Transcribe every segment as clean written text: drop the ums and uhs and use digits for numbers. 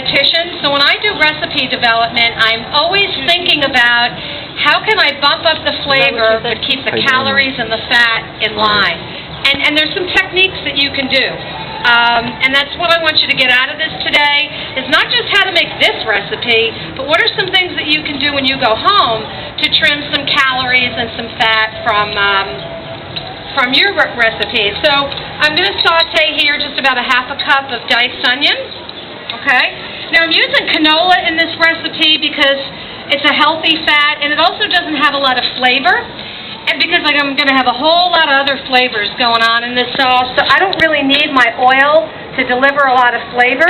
dietitian, so when I do recipe development, I'm always thinking about how can I bump up the flavor but keep the calories and the fat in line. And there's some techniques that you can do. And that's what I want you to get out of this today, is not just how to make this recipe, but what are some things that you can do when you go home to trim some calories and some fat from your recipe. So I'm going to saute here just about a half a cup of diced onions. Okay? Now I'm using canola in this recipe because it's a healthy fat and it also doesn't have a lot of flavor. And because I'm going to have a whole lot of other flavors going on in this sauce, so I don't really need my oil to deliver a lot of flavor.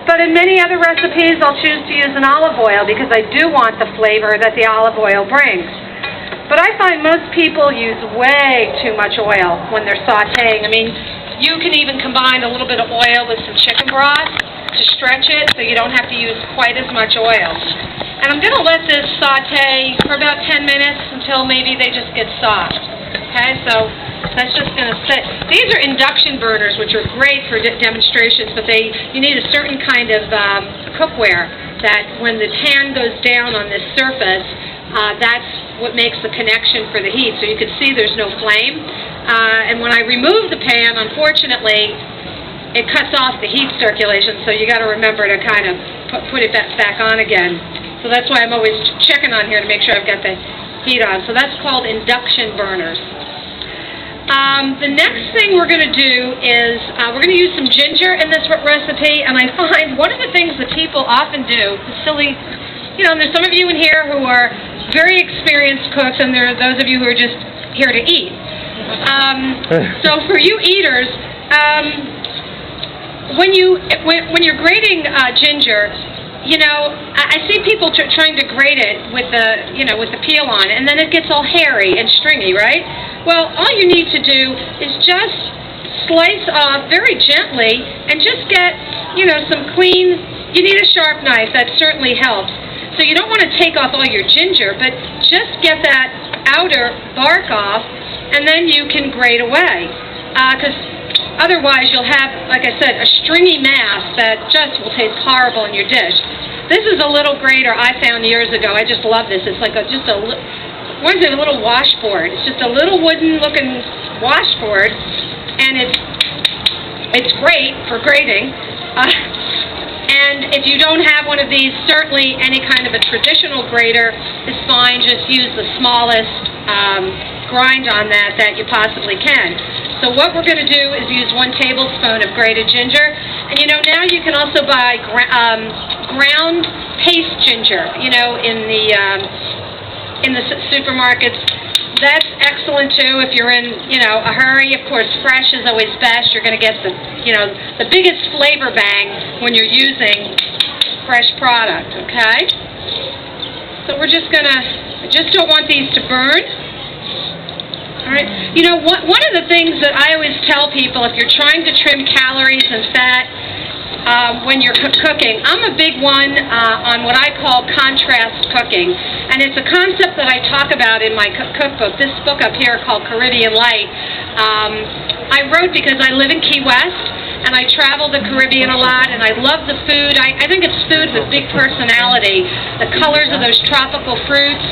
But in many other recipes, I'll choose to use an olive oil because I do want the flavor that the olive oil brings. But I find most people use way too much oil when they're sauteing. I mean, you can even combine a little bit of oil with some chicken broth to stretch it so you don't have to use quite as much oil. And I'm going to let this saute for about 10 minutes until maybe they just get soft. Okay, so that's just going to sit. These are induction burners, which are great for demonstrations, but you need a certain kind of cookware that when the pan goes down on this surface, that's what makes the connection for the heat. So you can see there's no flame. And when I remove the pan, unfortunately, it cuts off the heat circulation, so you got to remember to kind of put it back on again. So that's why I'm always checking on here to make sure I've got the heat on. So that's called induction burners. The next thing we're going to do is we're going to use some ginger in this recipe, and I find one of the things that people often do, silly, and there's some of you in here who are very experienced cooks, and there are those of you who are just here to eat. So for you eaters, when you're grating ginger, I see people trying to grate it with the peel on, and then it gets all hairy and stringy, right? Well, all you need to do is just slice off very gently and just get, some clean. You need a sharp knife. That certainly helps. So you don't want to take off all your ginger, but just get that outer bark off, and then you can grate away. Because otherwise, you'll have, like I said, a stringy mass that just will taste horrible in your dish. This is a little grater I found years ago. I just love this. It's like what is it, a little washboard. It's just a little wooden-looking washboard, and it's great for grating. And if you don't have one of these, certainly any kind of a traditional grater is fine. Just use the smallest grind on that you possibly can. So what we're going to do is use 1 tablespoon of grated ginger. And now you can also buy ground paste ginger, in the supermarkets. That's excellent too if you're in, a hurry. Of course, fresh is always best. You're going to get the biggest flavor bang when you're using fresh product, okay? So we're just going to, I just don't want these to burn. All right. One of the things that I always tell people, if you're trying to trim calories and fat when you're cooking, I'm a big one on what I call contrast cooking. And it's a concept that I talk about in my cookbook, this book up here called Caribbean Light. I wrote because I live in Key West, and I travel the Caribbean a lot, and I love the food. I think it's food with big personality, the colors of those tropical fruits,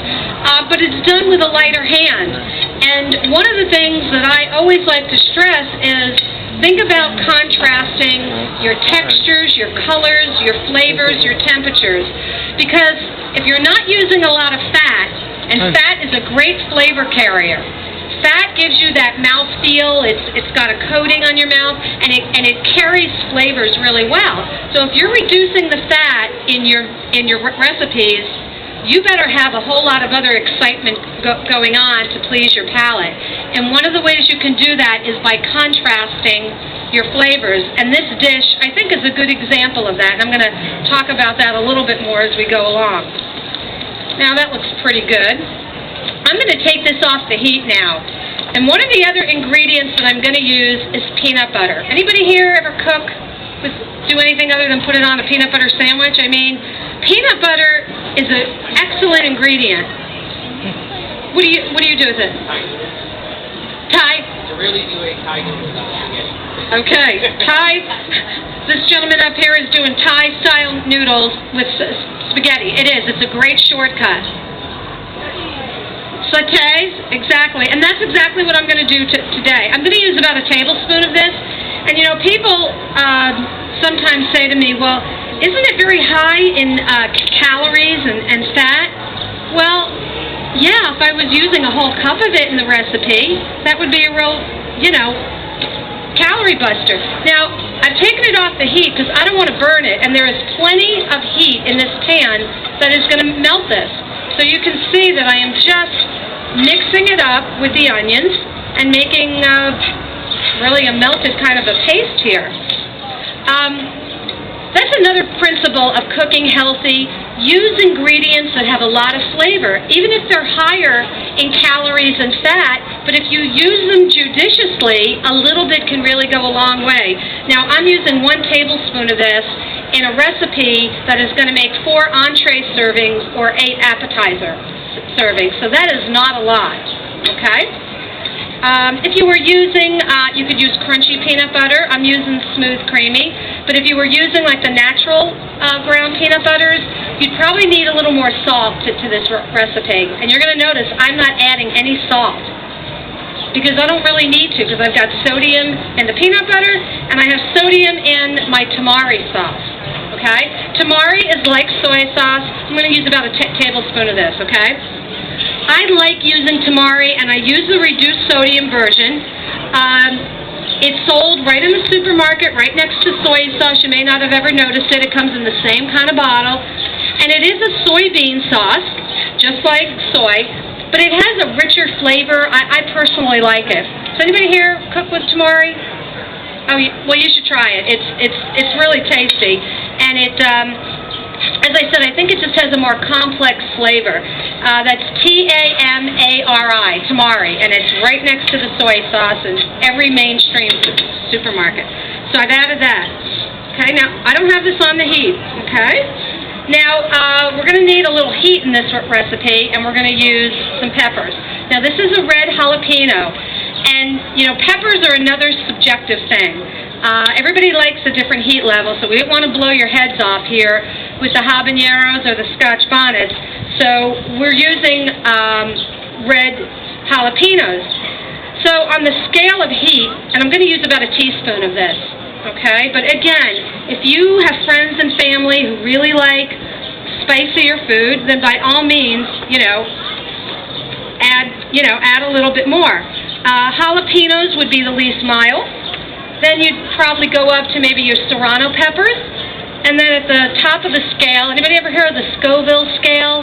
but it's done with a lighter hand. And one of the things that I always like to stress is think about contrasting your textures, your colors, your flavors, your temperatures. Because if you're not using a lot of fat, and fat is a great flavor carrier, fat gives you that mouthfeel. It's got a coating on your mouth, and it carries flavors really well. So if you're reducing the fat in your recipes, you better have a whole lot of other excitement going on to please your palate. And one of the ways you can do that is by contrasting your flavors. And this dish, I think, is a good example of that. And I'm going to talk about that a little bit more as we go along. Now, that looks pretty good. I'm going to take this off the heat now. And one of the other ingredients that I'm going to use is peanut butter. Anybody here ever do anything other than put it on a peanut butter sandwich? I mean, peanut butter is an excellent ingredient. What do you do with it? Thai? To really do a Thai food, Okay, Thai, this gentleman up here is doing Thai-style noodles with spaghetti. It is. It's a great shortcut. Sautés, exactly. And that's exactly what I'm going to do today. I'm going to use about a tablespoon of this. And, you know, people sometimes say to me, well, isn't it very high in calories and fat? Well, yeah, if I was using a whole cup of it in the recipe, that would be a real, you know, calorie buster. Now, I've taken it off the heat because I don't want to burn it, and there is plenty of heat in this pan that is going to melt this. So you can see that I am just mixing it up with the onions and making really a melted kind of a paste here. That's another principle of cooking healthy. Use ingredients that have a lot of flavor, even if they're higher in calories and fat, but if you use them judiciously, a little bit can really go a long way. Now, I'm using 1 tablespoon of this in a recipe that is going to make 4 entree servings or 8 appetizer servings, so that is not a lot, okay? If you were using, you could use crunchy peanut butter. I'm using smooth creamy. But if you were using like the natural ground peanut butters, you'd probably need a little more salt to this recipe. And you're going to notice I'm not adding any salt because I don't really need to, because I've got sodium in the peanut butter and I have sodium in my tamari sauce. Okay? Tamari is like soy sauce. I'm going to use about a tablespoon of this, okay? I like using tamari, and I use the reduced sodium version. It's sold right in the supermarket, right next to soy sauce. You may not have ever noticed it. It comes in the same kind of bottle. And it is a soybean sauce, just like soy, but it has a richer flavor. I personally like it. Does anybody here cook with tamari? Oh, well, you should try it. It's really tasty, and it. As I said, I think it just has a more complex flavor. That's T-A-M-A-R-I, tamari, and it's right next to the soy sauce in every mainstream supermarket. So I've added that. Okay, now I don't have this on the heat, okay? Now, we're going to need a little heat in this recipe, and we're going to use some peppers. Now, this is a red jalapeno, and, you know, peppers are another subjective thing. Everybody likes a different heat level, so we don't want to blow your heads off here with the habaneros or the Scotch bonnets. So we're using red jalapenos. So on the scale of heat, and I'm going to use about a teaspoon of this, okay? But again, if you have friends and family who really like spicier food, then by all means, add a little bit more. Jalapenos would be the least mild. Then you'd probably go up to maybe your serrano peppers. And then at the top of the scale, anybody ever hear of the Scoville scale?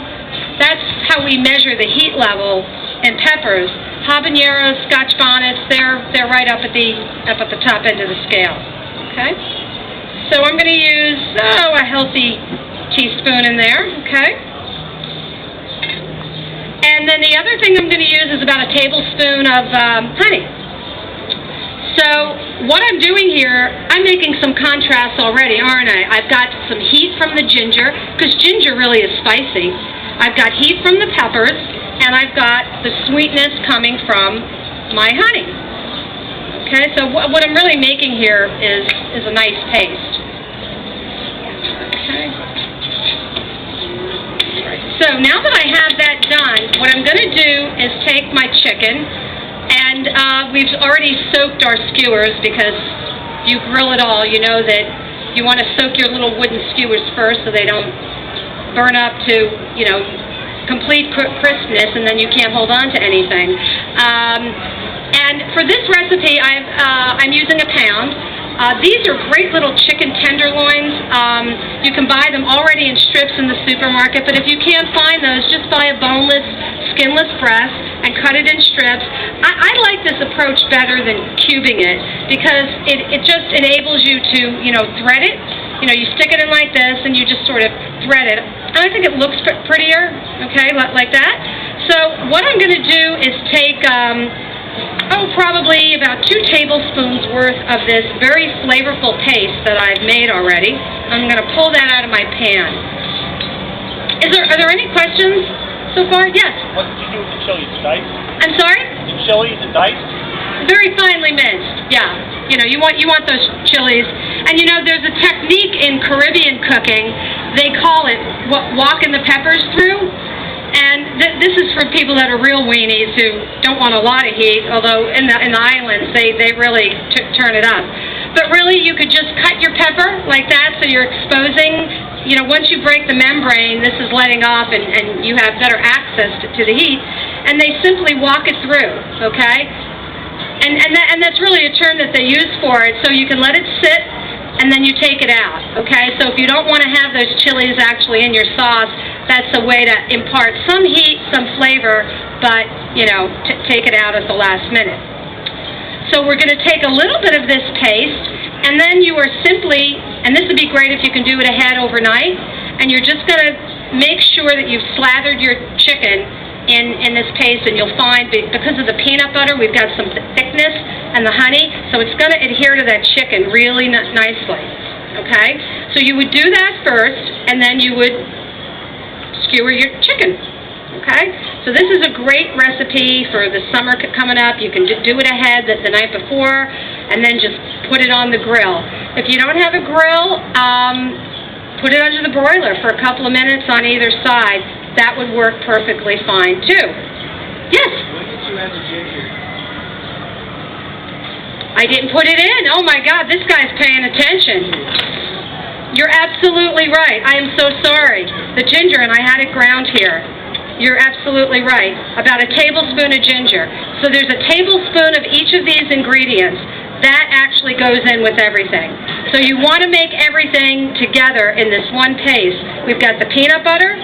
That's how we measure the heat level in peppers. Habaneros, Scotch bonnets, they're right up at the top end of the scale. Okay? So I'm going to use a healthy teaspoon in there, okay? And then the other thing I'm going to use is about a tablespoon of honey. So what I'm doing here, I'm making some contrast already, aren't I? I've got some heat from the ginger, because ginger really is spicy. I've got heat from the peppers, and I've got the sweetness coming from my honey. Okay, so what I'm really making here is a nice paste. Okay. So now that I have that done, what I'm going to do is take my chicken. And we've already soaked our skewers because you grill it all. You know that you want to soak your little wooden skewers first so they don't burn up to, complete crispness, and then you can't hold on to anything. And for this recipe, I'm using a pound. These are great little chicken tenderloins. You can buy them already in strips in the supermarket, but if you can't find those, just buy a boneless, skinless breast and cut it in strips. I like this approach better than cubing it because it just enables you to, thread it. You stick it in like this and you just sort of thread it. And I think it looks prettier, okay, like that. So what I'm going to do is take probably about 2 tablespoons worth of this very flavorful paste that I've made already. I'm going to pull that out of my pan. Are there any questions so far? Yes? What did you do with the chili? Is it diced? I'm sorry? The chili, is it diced? Very finely minced, yeah. you want those chilies. And there's a technique in Caribbean cooking. They call it walking the peppers through. And this is for people that are real weenies who don't want a lot of heat, although in the islands they really turn it up. But really, you could just cut your pepper like that, so you're exposing. Once you break the membrane, this is letting off, and you have better access to the heat. And they simply walk it through, okay? And that's really a term that they use for it. So you can let it sit, and then you take it out, okay? So if you don't want to have those chilies actually in your sauce, that's a way to impart some heat, some flavor, but, take it out at the last minute. So we're going to take a little bit of this paste, and then you are simply, and this would be great if you can do it ahead overnight, and you're just going to make sure that you've slathered your chicken in this paste, and you'll find, because of the peanut butter, we've got some thickness, and the honey, so it's going to adhere to that chicken really nicely, okay? So you would do that first, and then you would skewer your chicken, okay? So this is a great recipe for the summer coming up. You can do it ahead the night before, and then just put it on the grill. If you don't have a grill, put it under the broiler for a couple of minutes on either side. That would work perfectly fine, too. Yes? When did you add the ginger? I didn't put it in. Oh, my God, this guy's paying attention. You're absolutely right. I am so sorry. The ginger, and I had it ground here. You're absolutely right. About a tablespoon of ginger. So there's a tablespoon of each of these ingredients. That actually goes in with everything. So you want to make everything together in this one paste. We've got the peanut butter,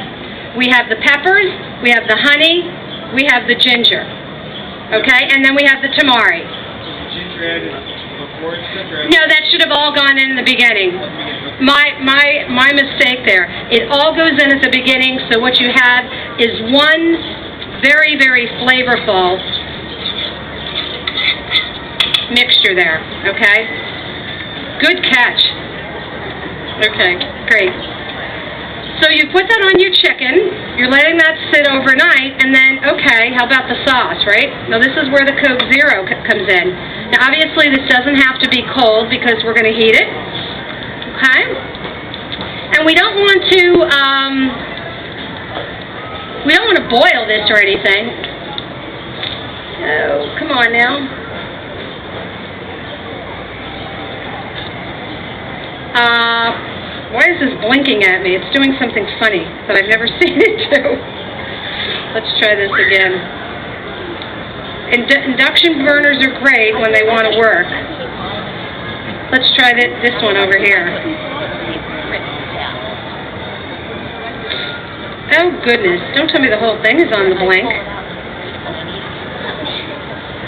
we have the peppers, we have the honey, we have the ginger. Okay? And then we have the tamari. Ginger added before it's cooked? No, that should have all gone in the beginning. My mistake there. It all goes in at the beginning, so what you have is one very, very flavorful mixture there, okay? Good catch. Okay, great. So you put that on your chicken, you're letting that sit overnight, and then, okay, how about the sauce, right? Now this is where the Coke Zero comes in. Now obviously this doesn't have to be cold because we're going to heat it, okay? And we don't want to boil this or anything. Oh, come on now. Why is this blinking at me? It's doing something funny that I've never seen it do. Let's try this again. Induction burners are great when they want to work. Let's try this one over here. Oh, goodness. Don't tell me the whole thing is on the blink.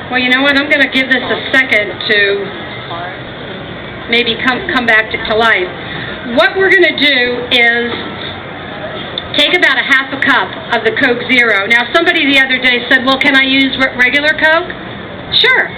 Well, you know what? I'm going to give this a second to maybe come back to life. What we're going to do is take about a half a cup of the Coke Zero. Now, somebody the other day said, well, can I use regular Coke? Sure.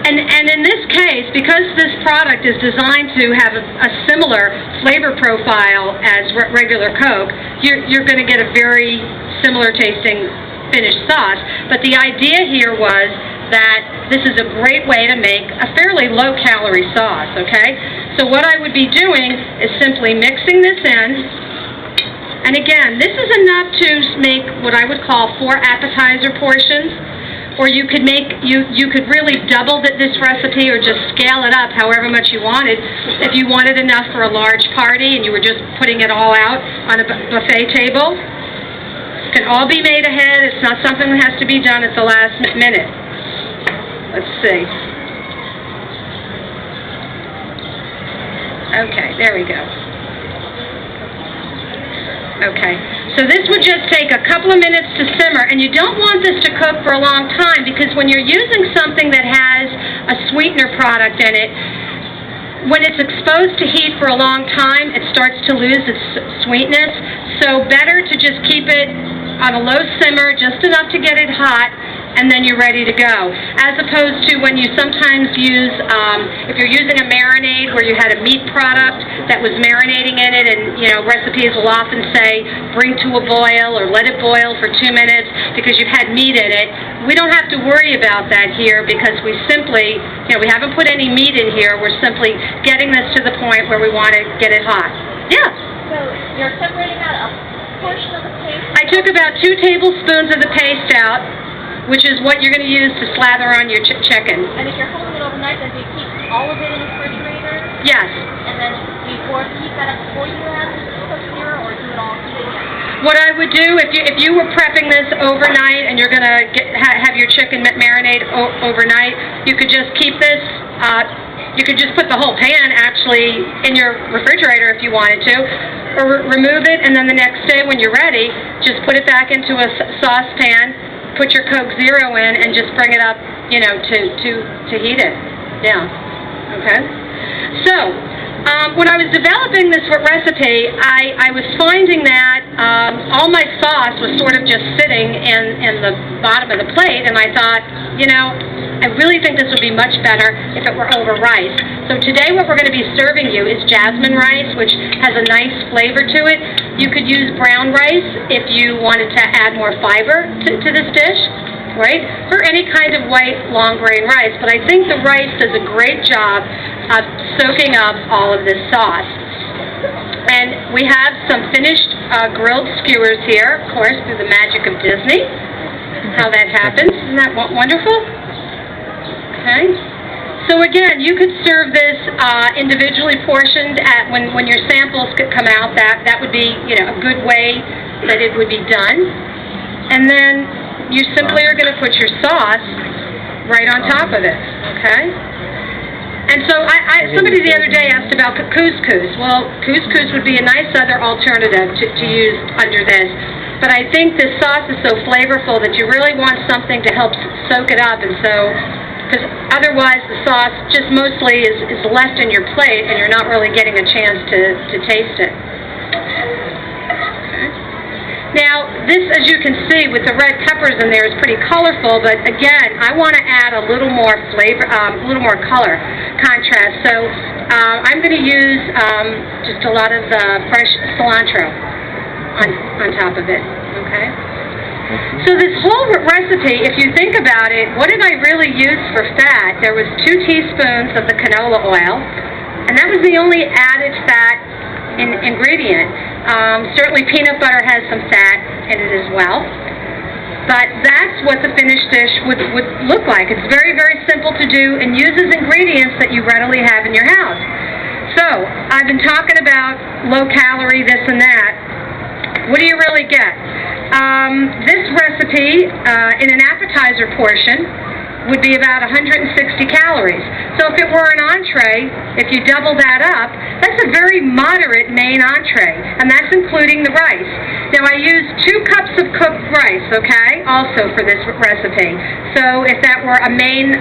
And in this case, because this product is designed to have a similar flavor profile as regular Coke, you're going to get a very similar tasting finished sauce. But the idea here was that this is a great way to make a fairly low-calorie sauce, okay? So what I would be doing is simply mixing this in. And again, this is enough to make what I would call 4 appetizer portions. Or you could you could really double this recipe or just scale it up however much you wanted. If you wanted enough for a large party and you were just putting it all out on a buffet table. It can all be made ahead. It's not something that has to be done at the last minute. Let's see. Okay, there we go. Okay, so this would just take a couple of minutes to simmer, and you don't want this to cook for a long time because when you're using something that has a sweetener product in it, when it's exposed to heat for a long time, it starts to lose its sweetness. So better to just keep it on a low simmer, just enough to get it hot, and then you're ready to go. As opposed to when you sometimes use, if you're using a marinade where you had a meat product that was marinating in it, and recipes will often say bring to a boil or let it boil for 2 minutes because you've had meat in it. we don't have to worry about that here because we simply, we haven't put any meat in here. We're simply getting this to the point where we want to get it hot. Yeah? So you're separating out a portion of the paste? I took about 2 tablespoons of the paste out, which is what you're going to use to slather on your chicken. And if you're holding it overnight, then do you keep all of it in the refrigerator? Yes. And then keep that up before you add the cooked here, or do it all together? What I would do, if you were prepping this overnight and you're going to have your chicken marinate overnight, you could just keep this, you could just put the whole pan actually in your refrigerator if you wanted to, or remove it, and then the next day when you're ready, just put it back into a saucepan, put your Coke Zero in, and just bring it up, to heat it. Yeah. Okay? So, when I was developing this recipe, I was finding that all my sauce was sort of just sitting in the bottom of the plate, and I thought, I really think this would be much better if it were over rice. So today what we're going to be serving you is jasmine rice, which has a nice flavor to it. You could use brown rice if you wanted to add more fiber to this dish, right? Or any kind of white long grain rice. But I think the rice does a great job of soaking up all of this sauce. And we have some finished grilled skewers here, of course, through the magic of Disney. How that happens. Isn't that wonderful? Okay. So again, you could serve this individually portioned when your samples could come out. That would be, a good way that it would be done. And then you simply are going to put your sauce right on top of it. Okay. And so somebody the other day asked about couscous. Well, couscous would be a nice other alternative to use under this. But I think this sauce is so flavorful that you really want something to help soak it up, and so, because otherwise the sauce just mostly is left in your plate and you're not really getting a chance to taste it. Okay. Now, this, as you can see, with the red peppers in there, is pretty colorful, but again, I want to add a little more flavor, a little more color contrast. So I'm going to use just a lot of the fresh cilantro on top of it, okay? So this whole recipe, if you think about it, what did I really use for fat? There was 2 teaspoons of the canola oil, and that was the only added fat ingredient. Certainly peanut butter has some fat in it as well, but that's what the finished dish would look like. It's very, very simple to do and uses ingredients that you readily have in your house. So, I've been talking about low calorie, this and that. What do you really get? This recipe, in an appetizer portion, would be about 160 calories. So if it were an entree, if you double that up, that's a very moderate main entree, and that's including the rice. Now I used 2 cups of cooked rice, okay, also for this recipe. So if that were a main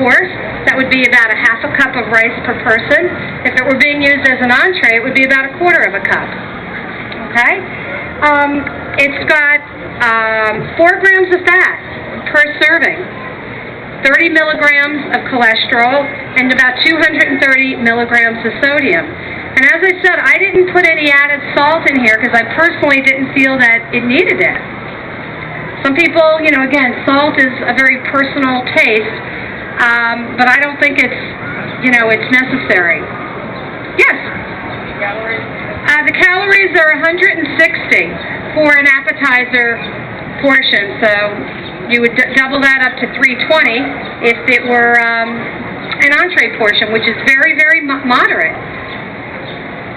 course, that would be about a ½ a cup of rice per person. If it were being used as an entree, it would be about 1/4 of a cup, okay? It's got 4 grams of fat per serving, 30 milligrams of cholesterol, and about 230 milligrams of sodium. And as I said, I didn't put any added salt in here because I personally didn't feel that it needed it. Some people, again, salt is a very personal taste, but I don't think it's, it's necessary. Yes? The calories are 160 for an appetizer portion, so you would double that up to 320 if it were an entree portion, which is very, very moderate.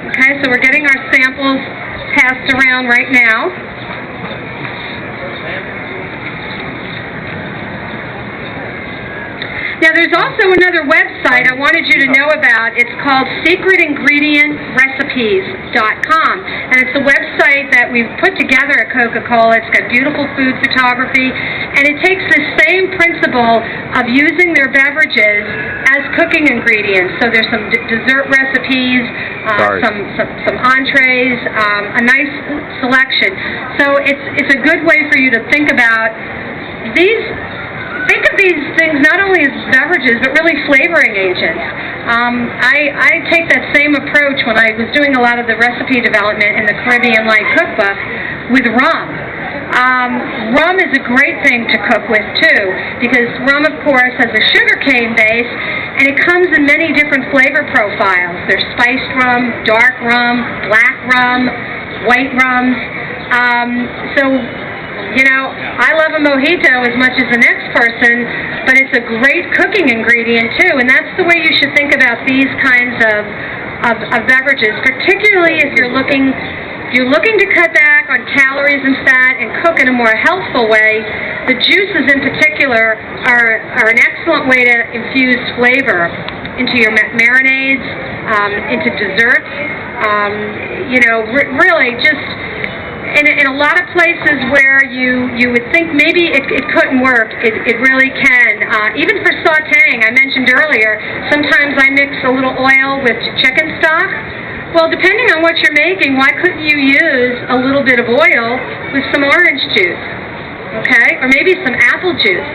Okay, so we're getting our samples passed around right now. Now, there's also another website I wanted you to know about. It's called secretingredientrecipes.com, and it's a website that we've put together at Coca-Cola. It's got beautiful food photography, and it takes the same principle of using their beverages as cooking ingredients. So there's some dessert recipes, some entrees, a nice selection. So it's a good way for you to think about these. Think of these things not only as beverages, but really flavoring agents. I take that same approach when I was doing a lot of the recipe development in the Caribbean Light Cookbook with rum. Rum is a great thing to cook with too, because rum, of course, has a sugarcane base, and it comes in many different flavor profiles. There's spiced rum, dark rum, black rum, white rums. So, you know, I love a mojito as much as the next person, but it's a great cooking ingredient too, and that's the way you should think about these kinds of beverages, particularly if you're looking to cut back on calories and fat and cook in a more healthful way. The juices in particular are an excellent way to infuse flavor into your marinades, into desserts. You know, really just in a lot of places where you would think maybe it couldn't work, it really can. Even for sautéing, I mentioned earlier, sometimes I mix a little oil with chicken stock. Well, depending on what you're making, why couldn't you use a little bit of oil with some orange juice, okay? Or maybe some apple juice,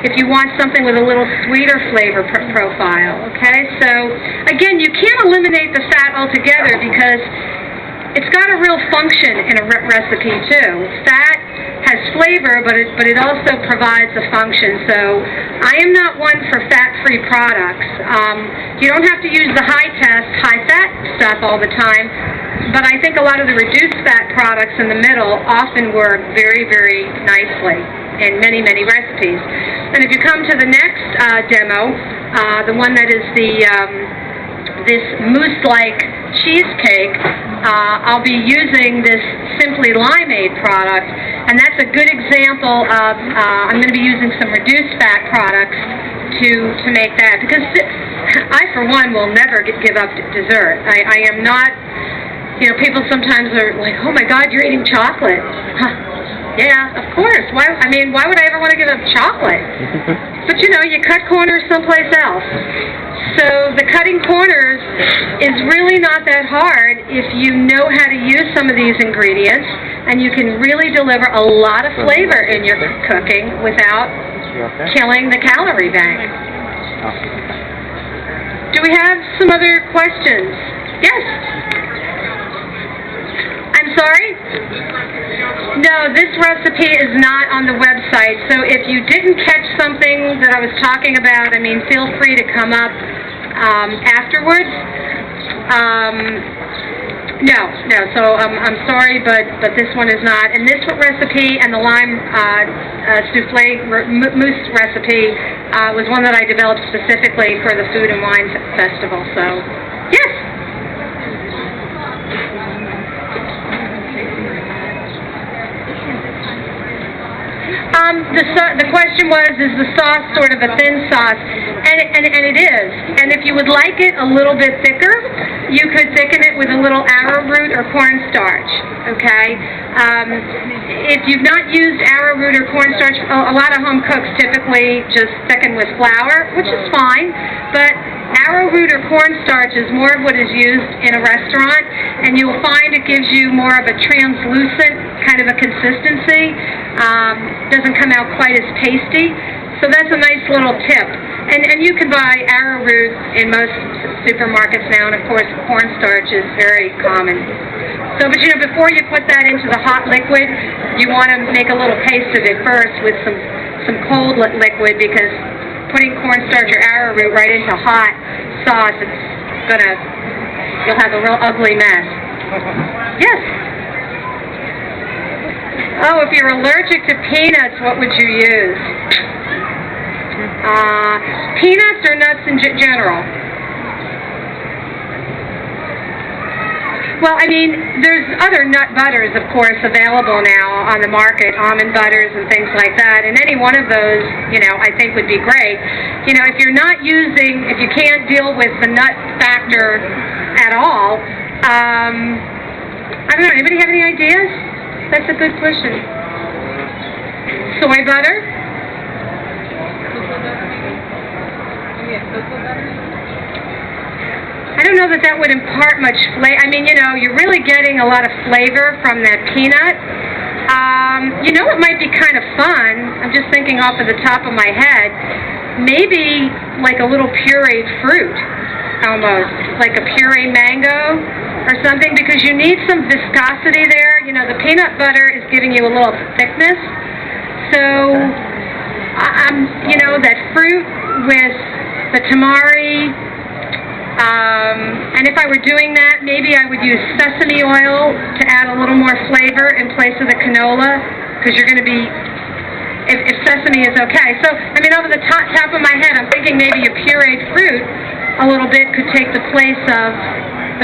if you want something with a little sweeter flavor profile, okay? So, again, you can't eliminate the fat altogether because it's got a real function in a recipe, too. Fat has flavor, but it also provides a function. So I am not one for fat-free products. You don't have to use the high-fat stuff all the time, but I think a lot of the reduced fat products in the middle often work very, very nicely in many, many recipes. And if you come to the next demo, the one that is this mousse-like cheesecake, I'll be using this Simply Limeade product, and that's a good example of, I'm going to be using some reduced fat products to make that, because I, for one, will never give up dessert. I am not, you know, people sometimes are like, oh my God, you're eating chocolate. Huh. Yeah, of course. Why would I ever want to give up chocolate? But, you know, you cut corners someplace else. So the cutting corners is really not that hard if you know how to use some of these ingredients, and you can really deliver a lot of flavor in your cooking without killing the calorie bank. Do we have some other questions? Yes? I'm sorry? No, this recipe is not on the website, so if you didn't catch something that I was talking about, I mean, feel free to come up afterwards. No, so I'm sorry, but this one is not. And this recipe and the lime souffle mousse recipe was one that I developed specifically for the Food and Wine Festival, so yes. The question was, is the sauce sort of a thin sauce? And it is. And if you would like it a little bit thicker, you could thicken it with a little arrowroot or cornstarch, okay? If you've not used arrowroot or cornstarch, a lot of home cooks typically just thicken with flour, which is fine, but arrowroot or cornstarch is more of what is used in a restaurant, and you'll find it gives you more of a translucent kind of a consistency. Doesn't come out quite as pasty, so that's a nice little tip. And you can buy arrowroot in most supermarkets now, and of course cornstarch is very common. So, but you know, before you put that into the hot liquid, you want to make a little paste of it first with some cold liquid, because putting cornstarch or arrowroot right into hot sauce, you'll have a real ugly mess. Yes? Oh, if you're allergic to peanuts, what would you use? Peanuts or nuts in general? Well, I mean, there's other nut butters, of course, available now on the market, almond butters and things like that, and any one of those, you know, I think would be great. You know, if you can't deal with the nut factor at all, I don't know, anybody have any ideas? That's a good question. Soy butter? I don't know that would impart much flavor. I mean, you know, you're really getting a lot of flavor from that peanut. You know, it might be kind of fun. I'm just thinking off of the top of my head. Maybe like a little pureed fruit, almost. Like a pureed mango. or something, because you need some viscosity there. You know, the peanut butter is giving you a little thickness. So, you know, that fruit with the tamari, and if I were doing that, maybe I would use sesame oil to add a little more flavor in place of the canola, because you're going to be, if sesame is okay. So, I mean, over the top of my head, I'm thinking maybe your pureed fruit a little bit could take the place of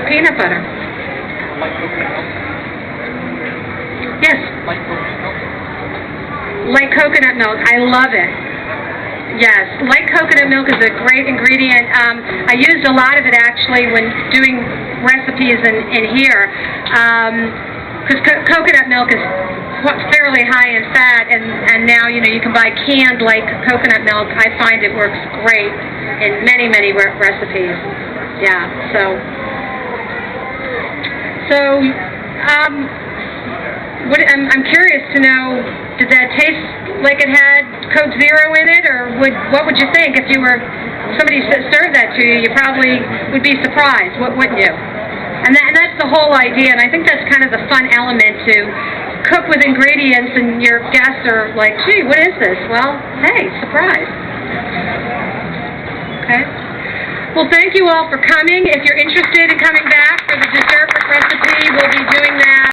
the peanut butter. Yes? Light coconut milk. I love it. Yes, light coconut milk is a great ingredient. I used a lot of it actually when doing recipes in here, because coconut milk is fairly high in fat, and now, you know, you can buy canned light coconut milk. I find it works great in many, many recipes. Yeah, I'm curious to know, did that taste like it had Coke Zero in it, or what would you think if you were, somebody served that to you? You probably would be surprised, wouldn't you? And that's the whole idea, and I think that's kind of the fun element, to cook with ingredients and your guests are like, gee, what is this? Well, hey, surprise. Okay. Well, thank you all for coming. If you're interested in coming back for the dessert recipe, we'll be doing